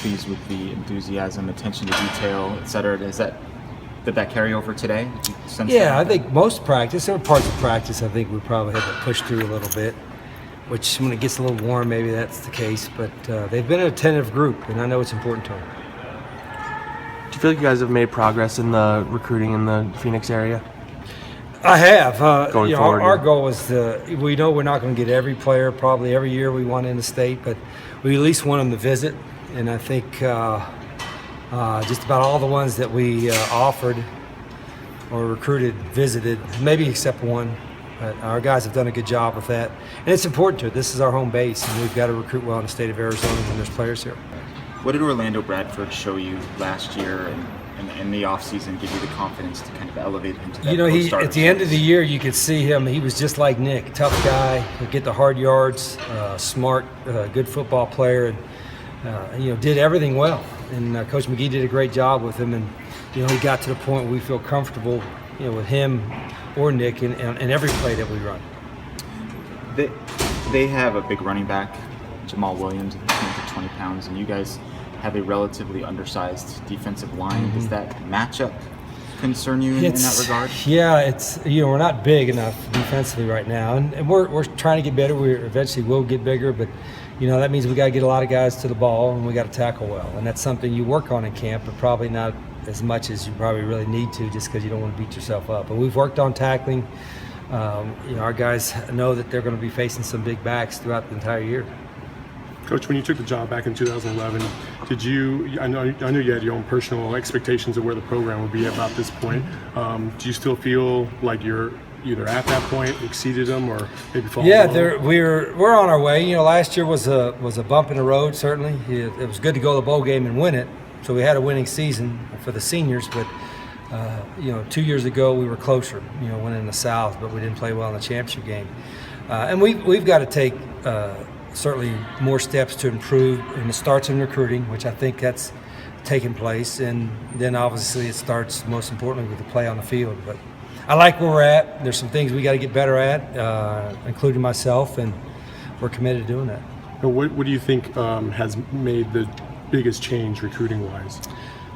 pleased with the enthusiasm, attention to detail, etc. Did that carry over today? Did you sense Yeah, that? I think most practice, there were parts of practice I think we probably had to push through a little bit, which when it gets a little warm, maybe that's the case. But they've been an attentive group, and I know it's important to them. Do you feel like you guys have made progress in the recruiting in the Phoenix area? I have. Going forward, our yeah. goal is we know we're not going to get every player probably every year we want in the state, but we at least want them to visit. And I think just about all the ones that we offered or recruited visited, maybe except one. But our guys have done a good job with that. And it's important to it. This is our home base, and we've got to recruit well in the state of Arizona when there's players here. What did Orlando Bradford show you last year and in the offseason give you the confidence to kind of elevate him to that post-starter at the end of the status? year, you could see him. He was just like Nick, tough guy, could get the hard yards, smart, good football player, and did everything well. And Coach McGee did a great job with him, and he got to the point where we feel comfortable, with him or Nick in every play that we run. They have a big running back, Jamal Williams, at 220 pounds, and you guys have a relatively undersized defensive line. Mm-hmm. Does that matchup concern you in that regard? Yeah, it's we're not big enough defensively right now, and we're trying to get better. We eventually will get bigger, but that means we got to get a lot of guys to the ball, and we got to tackle well, and that's something you work on in camp, but probably not as much as you probably really need to, just because you don't want to beat yourself up. But we've worked on tackling. Our guys know that they're going to be facing some big backs throughout the entire year. Coach, when you took the job back in 2011, did you? I know you had your own personal expectations of where the program would be at about this point. Do you still feel like you're either at that point, exceeded them, or maybe fallen below? We're on our way. Last year was a bump in the road. Certainly, it was good to go to the bowl game and win it. So we had a winning season for the seniors, but 2 years ago we were closer. Winning the South, but we didn't play well in the championship game. And we've got to take certainly more steps to improve, and it starts in recruiting, which I think that's taking place, and then obviously it starts most importantly with the play on the field. But I like where we're at. There's some things we got to get better at, including myself, and we're committed to doing that. And what do you think has made the biggest change recruiting-wise?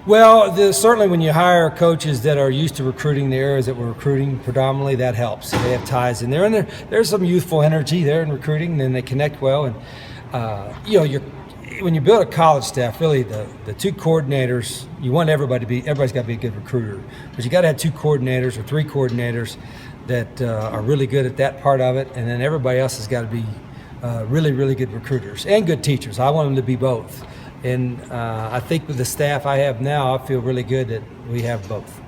Well, certainly when you hire coaches that are used to recruiting the areas that we're recruiting predominantly, that helps. So they have ties in there, and there's some youthful energy there in recruiting, and they connect well. And when you build a college staff, really the two coordinators, you want everybody's got to be a good recruiter, but you got to have two coordinators or three coordinators that are really good at that part of it, and then everybody else has got to be really, really good recruiters and good teachers. I want them to be both. And I think with the staff I have now, I feel really good that we have both.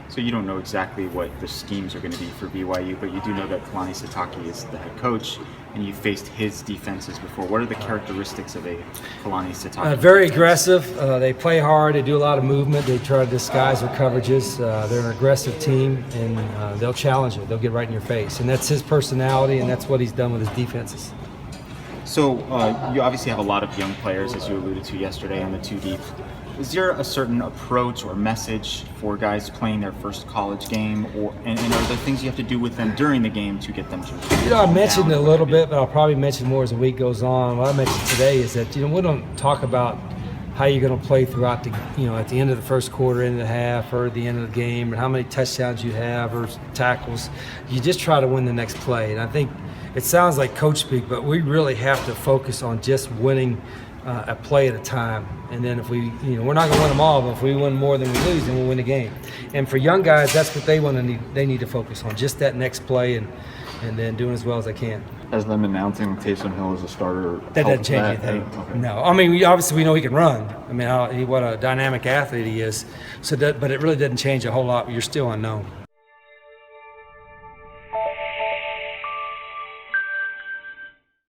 So you don't know exactly what the schemes are going to be for BYU, but you do know that Kalani Sitake is the head coach, and you faced his defenses before. What are the characteristics of a Kalani Sitake? Very aggressive. They play hard. They do a lot of movement. They try to disguise their coverages. They're an aggressive team, and they'll challenge you. They'll get right in your face. And that's his personality, and that's what he's done with his defenses. So you obviously have a lot of young players, as you alluded to yesterday, on the two deep. Is there a certain approach or message for guys playing their first college game, and are there things you have to do with them during the game to get them to? I mentioned it a little bit, but I'll probably mention more as the week goes on. What I mentioned today is that we don't talk about how you're going to play throughout the at the end of the first quarter, end of the half, or the end of the game, or how many touchdowns you have or tackles. You just try to win the next play, and I think it sounds like coach speak, but we really have to focus on just winning a play at a time. And then if we're not going to win them all, but if we win more than we lose, then we'll win the game. And for young guys, that's what they need to focus on, just that next play and then doing as well as they can. As them announcing Taysom Hill as a starter, that doesn't change anything. Okay. No, I mean, we know he can run. I mean, what a dynamic athlete he is. But it really doesn't change a whole lot. You're still unknown.